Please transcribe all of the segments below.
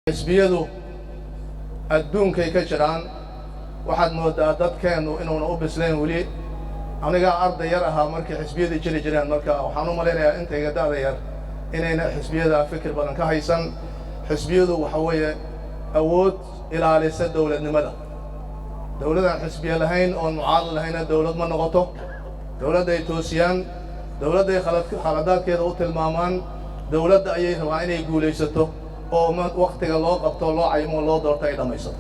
xisbiyadu adduunkay ka jiraan waxaad moodaa dadkeenu inuuna u bislayn weli aniga arday yar ahaa markii xisbiyadu jiri jireen marka waxaan u malaynayaa intayga da'da yar inayna xisbiyada fikir badan ka haysan xisbiyadu waxa weeye awood ilaalisa dawladnimada dawladan xisbiye lahayn oo mucaarad lahayna dawlad ma noqoto dawladda ay toosiyaan dawladda ay khaladaadkeeda u tilmaamaan dawladda ayay rabaan inay guulaysato oo waqtiga loo qabto loo caymo loo doorto ay dhamaysato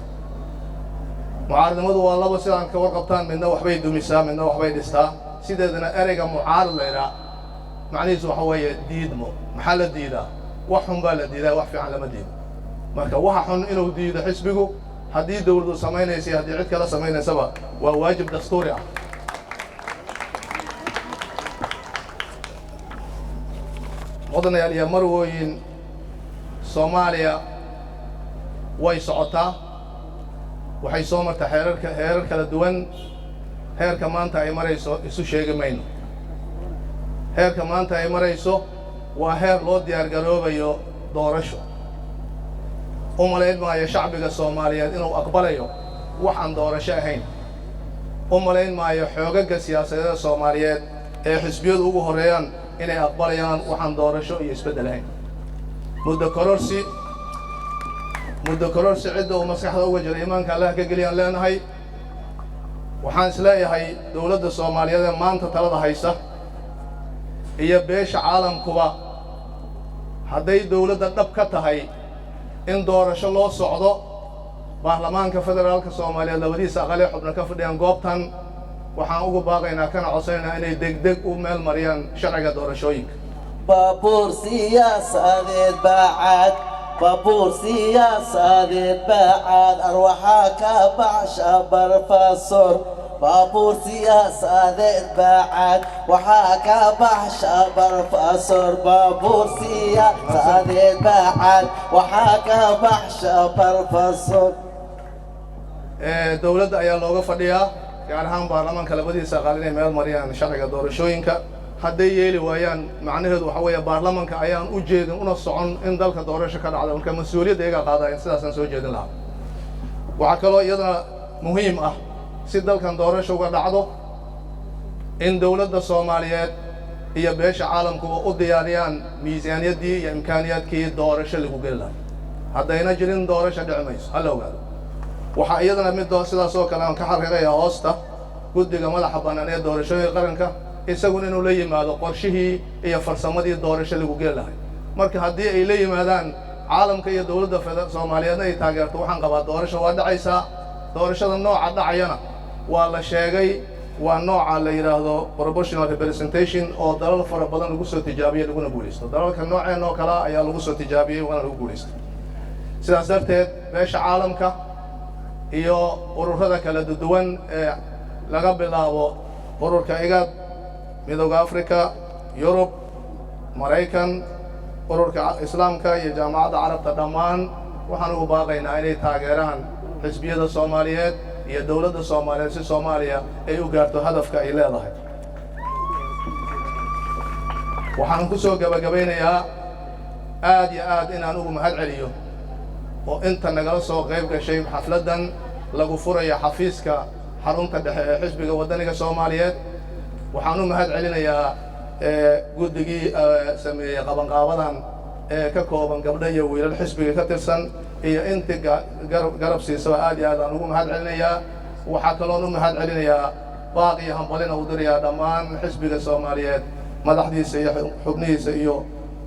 mucaaradnimadu waa laba sidaan ka warqabtaan midna waxbay dumisaa midna waxbay dhistaa sideedana ereyga mucaarad la yidhaa macnihiisu waxa weeye diidmo maxaa la diidaa wax xun baa la diidaa wax fiican lama diido marka waxa xun inuu diido xisbigu haddii dawladdu samaynaysa iyo haddii cid kala samaynaysaba waa waajib dastuuri ah mudanayaal iyo marwooyin Soomaaliya way socotaa waxay soo martaa heerar kala duwan heerka maanta ay marayso isu sheegi mayno heerka maanta ay marayso waa heer loo diyaar garoobayo doorasho u malayn maayo shacbiga Soomaaliyeed inuu aqbalayo wax aan doorasho ahayn u malayn maayo xoogagga siyaasadeed Soomaaliyeed ee xisbiyadu ugu horeeyaan inay aqbalayaan waxaan doorasho iyo isbeddel ahayn muddo kororsi cidda uu maskaxda uga jira iimaanka Allah ka geliyaan leenahay waxaan isleeyahay dawladda Soomaaliyeed ee maanta talada haysa iyo beesha caalamkuba hadday dawladda dhab ka tahay in doorasho loo socdo baarlamaanka federaalka Soomaaliyeed labadiisa aqal ee xubno ka fadhiyaan goobtan waxaan ugu baaqaynaa kana codsanaynaa inay degdeg u meel mariyaan sharciga doorashooyinka بابور سياسة بعد بابور سياسة بعد أرواحك بعشا برفاسور بابور سياسة بعد وحاك بعشا برفاسور بابور سياسة بعد وحاك بعشا برفاسور دولة ayaa looga fadhiyaa gaar ahaan baarlamaanka labadiisa aqal inay meel mariyaan sharciga doorashooyinka hadday yeeli waayaan macnaheedu waxa weeye baarlamaanka ayaan u jeedin una socon in dalka doorasho ka dhacdo marka mas'uuliyadda iyaga qaadayaan sidaasaan soo jeedin lahaa waxaa kaloo iyadana muhiim ah si dalkan doorasho uga dhacdo in dawladda Soomaaliyeed iyo beesha caalamkuba u diyaariyaan miisaaniyaddii iyo imkaaniyaadkii doorasho lagu geli lahaa haddayna jirin doorasho dhici mayso ha la ogaado waxaa iyadana mid sidaas oo kale aan ka xariiqayaa hoosta guddiga madaxa bannaan ee doorashooyinka qaranka isaguna inuu la yimaado qorshihii iyo farsamadii doorasho lagu geli lahay marka haddii ay la yimaadaan caalamka iyo dawladda Soomaaliyeedna ay taageerto waxaan qabaa doorasho waa dhacaysaa doorashada nooca dhacayana waa la sheegay waa nooca la yiraahdo proportional representation oo dalal fara badan lagu soo tijaabiyay laguna guuleysto dalalka nooceen oo kale ayaa lagu soo tijaabiyay waana lagu guuleystay sidaas darteed beesha caalamka iyo ururada kala duwan ee laga bilaabo ururka IGAD midowga Afrika Yurub Mareykan ururka Islaamka iyo jaamacadda Carabta dhammaan waxaan ugu baaqaynaa inay taageeraan xisbiyada Soomaaliyeed iyo dawladda Soomaaliyeed si Soomaaliya ay u gaarto hadafka ay leedahay waxaan ku soo gabagabeynayaa aad iyo aad inaan ugu mahad celiyo oo inta nagala soo qayb gashay xafladan lagu furayo xafiiska xarunta dhexe ee xisbiga wadaniga Soomaaliyeed waxaan u mahad celinayaa guddigii sameeyay qabanqaabadan ee ka kooban gabdho iyo wiilal xisbiga ka tirsan iyo inta garab siisaba aad iyo aad aan ugu mahad celinayaa waxaa kaloo u mahad celinayaa baaqi hambalina u dirayaa dhammaan xisbiga Soomaaliyeed madaxdiisa iyo xubnihiisa iyo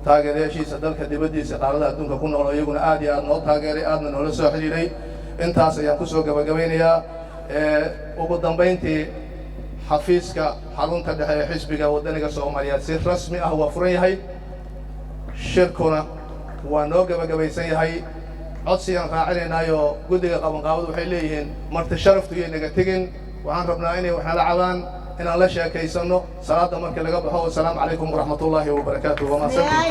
taageerayaashiisa dalka dibaddiisa qaaradaha adduunka ku nool iyaguna aad iyo aad noo taageeray aadna noola soo xiriiray intaas ayaan ku soo gabagabeynayaa ugu dambeyntii xafiiska xarunta dhexe ee xisbiga wadaniga Soomaaliyeed si rasmi ah waa furan yahay shirkuna waa noo gabagabaysan yahay codsigan raacinaynayo guddiga qabanqaabadu waxay leeyihiin marti sharaftu iyo naga tegin waxaan rabnaa inay wax nala cabaan inaan la sheekaysano salaada markii laga baxo assalaamu calaykum waraxmatullaahi wabarakaatuh